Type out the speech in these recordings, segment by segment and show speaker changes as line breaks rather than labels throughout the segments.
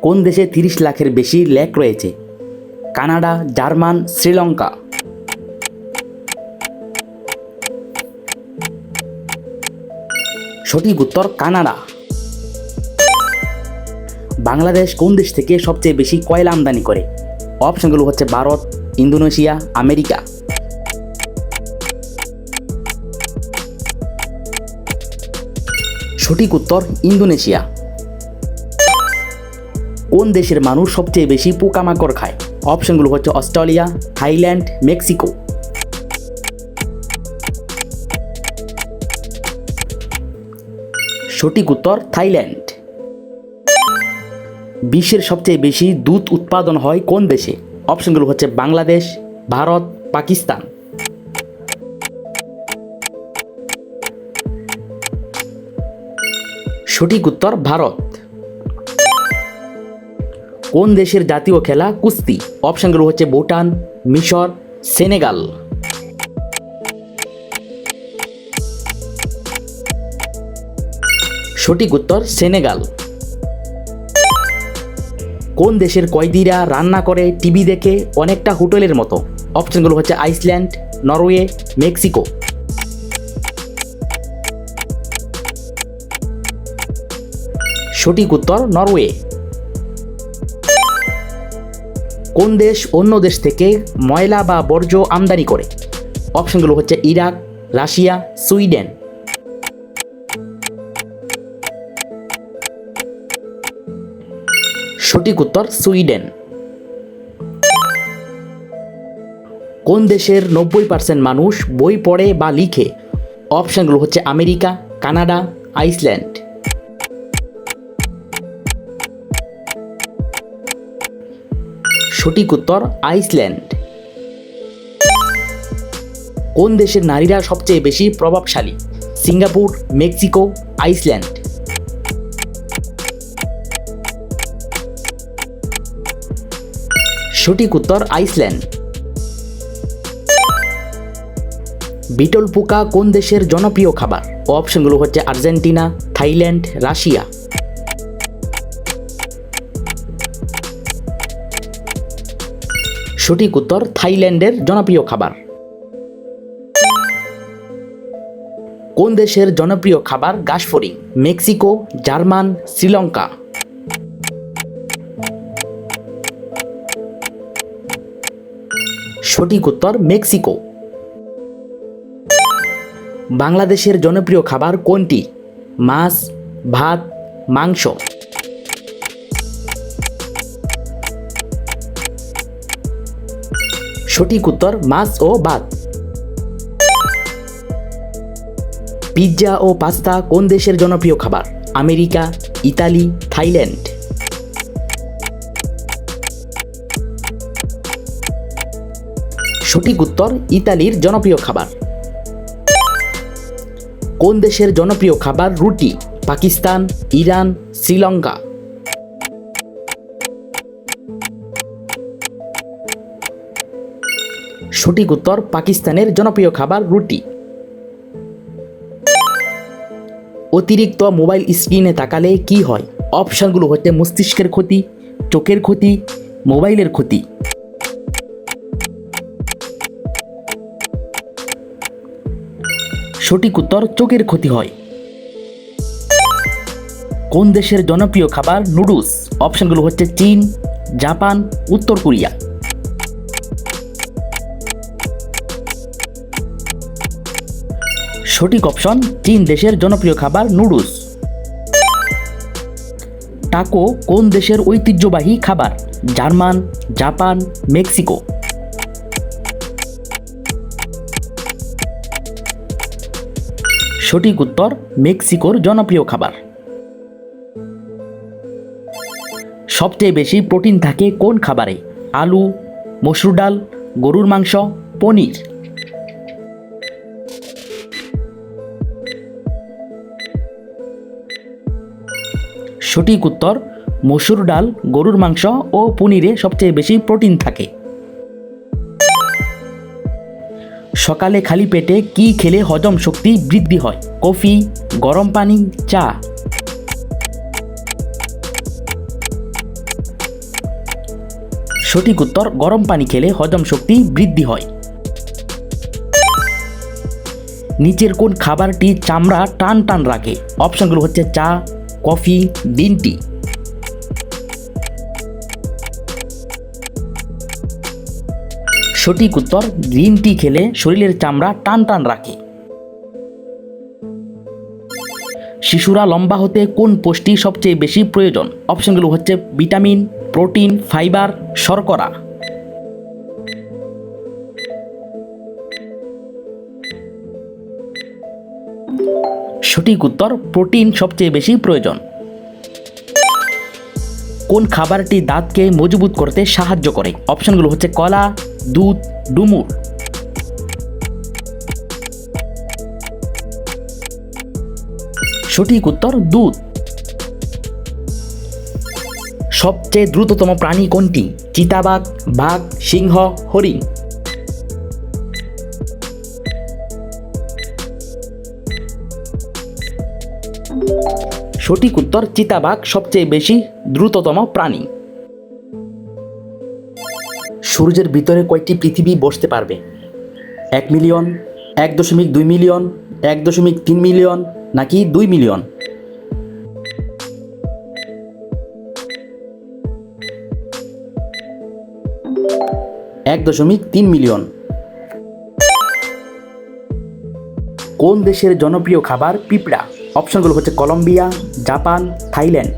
কোন দেশে 30 লাখের বেশি লেক রয়েছে? Canada, German, Sri Lanka. সঠিক উত্তর কানাডা। বাংলাদেশ কোন দেশ থেকে সবচেয়ে বেশি কয়লা আমদানি করে? অপশনগুলো হচ্ছে ভারত, ইন্দোনেশিয়া, আমেরিকা। সঠিক উত্তর ইন্দোনেশিয়া। কোন দেশের মানুষ সবচেয়ে বেশি পোকামাকড় খায়? অপশনগুলো হচ্ছে অস্ট্রেলিয়া, থাইল্যান্ড, মেক্সিকো। সঠিক উত্তর থাইল্যান্ড। বিশ্বের সবচেয়ে বেশি দুধ উৎপাদন হয় কোন দেশে? অপশনগুলো হচ্ছে বাংলাদেশ, ভারত, পাকিস্তান। সঠিক উত্তর ভারত। কোন দেশের জাতীয় খেলা কুস্তি? অপশনগুলো হচ্ছে ভুটান, মিশর, সেনেগাল। সঠিক উত্তর সেনেগাল। কোন দেশের কয়েদিরা রান্না করে টিভি দেখে অনেকটা হোটেলের মতো? অপশনগুলো হচ্ছে আইসল্যান্ড, নরওয়ে, মেক্সিকো। সঠিক উত্তর নরওয়ে। কোন দেশ অন্য দেশ থেকে ময়লা বা বর্জ্য আমদানি করে? অপশনগুলো হচ্ছে ইরাক, রাশিয়া, সুইডেন। সঠিক উত্তর সুইডেন। কোন দেশের 90% মানুষ বই পড়ে বা লিখে? অপশনগুলো হচ্ছে আমেরিকা, কানাডা, আইসল্যান্ড। সঠিক উত্তর আইসল্যান্ড। কোন দেশের নারীরা সবচেয়ে বেশি প্রভাবশালী? Singapore, Mexico, Iceland. সঠিক উত্তর আইসল্যান্ড। বিটল পোকা কোন দেশের জনপ্রিয় খাবার? অপশনগুলো হচ্ছে আর্জেন্টিনা, থাইল্যান্ড, রাশিয়া। সঠিক উত্তর থাইল্যান্ডের জনপ্রিয় খাবার। কোন দেশের জনপ্রিয় খাবার ঘাসফড়িং? Mexico, German, Sri Lanka. সঠিক উত্তর মেক্সিকো। বাংলাদেশের জনপ্রিয় খাবার কোনটি? মাছ, ভাত, মাংস। সঠিক উত্তর মাছ ও ভাত। পিৎজা ও পাস্তা কোন দেশের জনপ্রিয় খাবার? America, Italy, Thailand. সঠিক উত্তর ইতালির জনপ্রিয় খাবার। কোন দেশের জনপ্রিয় খাবার রুটি? পাকিস্তান, ইরান, শ্রীলঙ্কা। সঠিক উত্তর পাকিস্তানের জনপ্রিয় খাবার রুটি। অতিরিক্ত মোবাইল স্ক্রিনে তাকালে কি হয়? অপশনগুলো হচ্ছে মস্তিষ্কের ক্ষতি, চোখের ক্ষতি, মোবাইলের ক্ষতি। সঠিক উত্তর চোখের ক্ষতি হয়। কোন দেশের জনপ্রিয় খাবার নুডলস? অপশনগুলো হচ্ছে চীন, জাপান, উত্তর কোরিয়া। সঠিক অপশন চীন দেশের জনপ্রিয় খাবার নুডলস। টাকো কোন দেশের ঐতিহ্যবাহী খাবার? German, Japan, Mexico. সঠিক উত্তর মেক্সিকোর জনপ্রিয় খাবার। সবচেয়ে বেশি প্রোটিন থাকে কোন খাবারে? আলু, মসুর ডাল, গরুর মাংস, পনির। সঠিক উত্তর মসুর ডাল, গরুর মাংস ও পনিরে সবচেয়ে বেশি প্রোটিন থাকে। সকালে খালি পেটে কি খেলে হজম শক্তি বৃদ্ধি হয়? কফি, গরম পানি, চা। সঠিক উত্তর, গরম পানি খেলে হজম শক্তি বৃদ্ধি হয়। নিচের কোন খাবারটি চামড়া টান টান রাখে? অপশনগুলো হচ্ছে চা, কফি, গ্রিন টি। সঠিক উত্তর, গ্রিন টি খেলে শরীরের চামড়া টান টান রাখে। শিশুরা লম্বা হতে কোন পুষ্টি সবচেয়ে বেশি প্রয়োজন? অপশনগুলো হচ্ছে ভিটামিন, প্রোটিন, ফাইবার, শর্করা। সঠিক উত্তর, প্রোটিন সবচেয়ে বেশি প্রয়োজন। কোন খাবারটি দাঁতকে মজবুত করতে সাহায্য করে? অপশনগুলো হচ্ছে কলা, দুধ, ডুমুর। সঠিক উত্তর, দুধ। সবচেয়ে দ্রুততম প্রাণী কোনটি? চিতাবাঘ, বাঘ, সিংহ, হরিণ। সঠিক উত্তর, চিতাবাঘ সবচেয়ে বেশি দ্রুততম প্রাণী। সূর্যের ভিতরে কয়টি পৃথিবী বসতে পারবে? 1 মিলিয়ন, 1.2 মিলিয়ন, 1.3 মিলিয়ন নাকি 2 মিলিয়ন? এক 1.3 মিলিয়ন। কোন দেশের জনপ্রিয় খাবার পিঁপড়া? অপশনগুলো হচ্ছে কলম্বিয়া, জাপান, থাইল্যান্ড।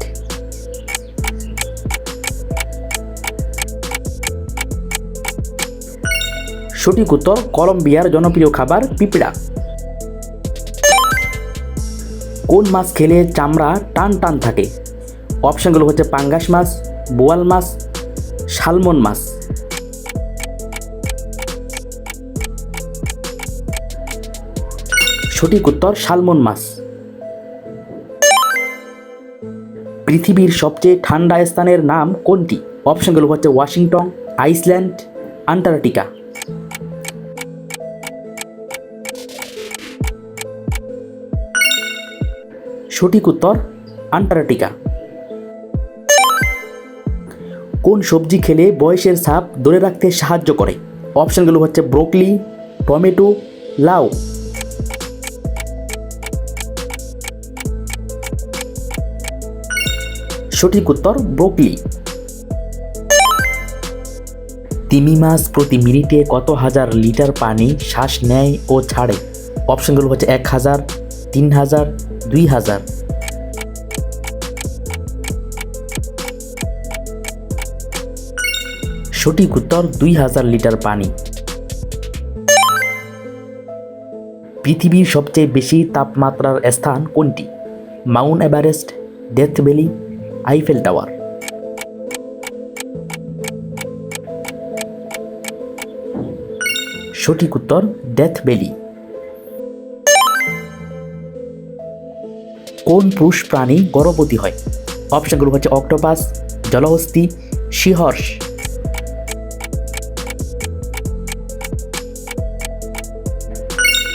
সঠিক উত্তর, কলম্বিয়ার জনপ্রিয় খাবার পিঁপড়া। কোন মাছ খেলে চামড়া টান টান থাকে? অপশনগুলো হচ্ছে পাঙ্গাস মাছ, বোয়াল মাছ, সালমন মাছ। সঠিক উত্তর, সালমন মাছ। পৃথিবীর সবচেয়ে ঠান্ডা স্থানের নাম কোনটি? অপশনগুলো হচ্ছে ওয়াশিংটন, আইসল্যান্ড, আন্টার্কটিকা। সঠিক উত্তর, আন্টার্কটিকা। কোন সবজি খেলে বয়সের ছাপ ধরে রাখতে সাহায্য করে? অপশনগুলো হচ্ছে ব্রোকলি, টমেটো, লাউ। সঠিক উত্তর, ব্রোকলি। তিমি মাছ প্রতি মিনিটে কত হাজার লিটার পানি শ্বাস নেয় ও ছাড়ে? অপশনগুলো হচ্ছে 1000, 3000, 2000। সঠিক উত্তর, 2000 লিটার পানি। পৃথিবীর সবচেয়ে বেশি তাপমাত্রার স্থান কোনটি? Mount Everest, death valley, Eiffel tower. সঠিক উত্তর, ডেথ ভ্যালি। কোন পুরুষ প্রাণী গর্ভবতী হয়? অপশনগুলো হচ্ছে অক্টোপাস, জলহস্তী, সিহর্ষ।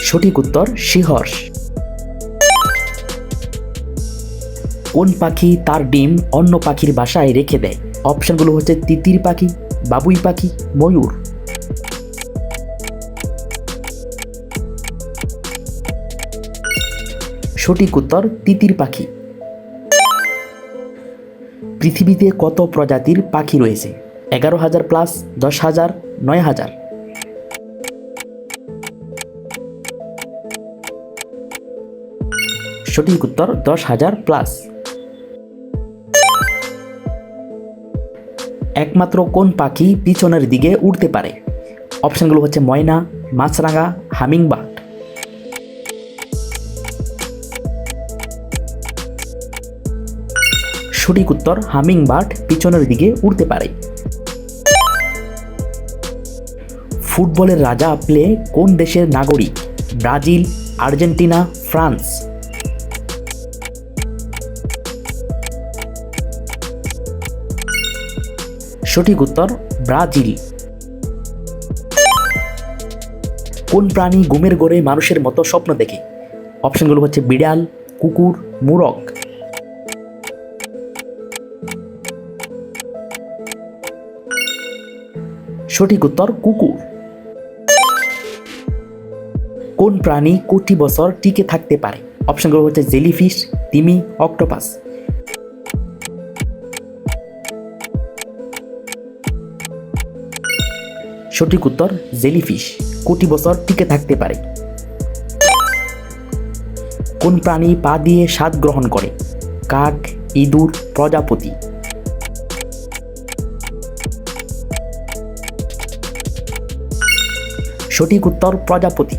সঠিক উত্তর, সিহর্ষ। কোন পাখি তার ডিম অন্য পাখির বাসায় রেখে দেয়? অপশনগুলো হচ্ছে তিতির পাখি, বাবুই পাখি, ময়ূর। সঠিক উত্তর, তিতির পাখি। পৃথিবীতে কত প্রজাতির পাখি রয়েছে? 11,000 প্লাস, 10,000, 9,000। সঠিক উত্তর, 10,000 প্লাস। একমাত্র কোন পাখি পিছনের দিকে উড়তে পারে? অপশনগুলো হচ্ছে ময়না, মাছরাঙা, হামিংবার্ড। সঠিক উত্তর, হামিংবার্ড পিছনের দিকে উড়তে পারে। ফুটবলের রাজা প্লে কোন দেশের নাগরিক? Brazil, Argentina, France. সঠিক উত্তর, ব্রাজিল। কোন প্রাণী ঘুমের ঘরে মানুষের মতো স্বপ্ন দেখে? অপশনগুলো হচ্ছে বিড়াল, কুকুর, মোরগ। সঠিক উত্তর কুকুর। কোন প্রাণী কোটি বছর টিকে থাকতে পারে? অপশনগুলো হচ্ছে জেলিফিশ, তিমি, অক্টোপাস। সঠিক উত্তর জেলিফিশ কোটি বছর টিকে থাকতে পারে। কোন প্রাণী পা দিয়ে স্বাদ গ্রহণ করে? কাক, ইঁদুর, প্রজাপতি। সঠিক উত্তর প্রজাপতি।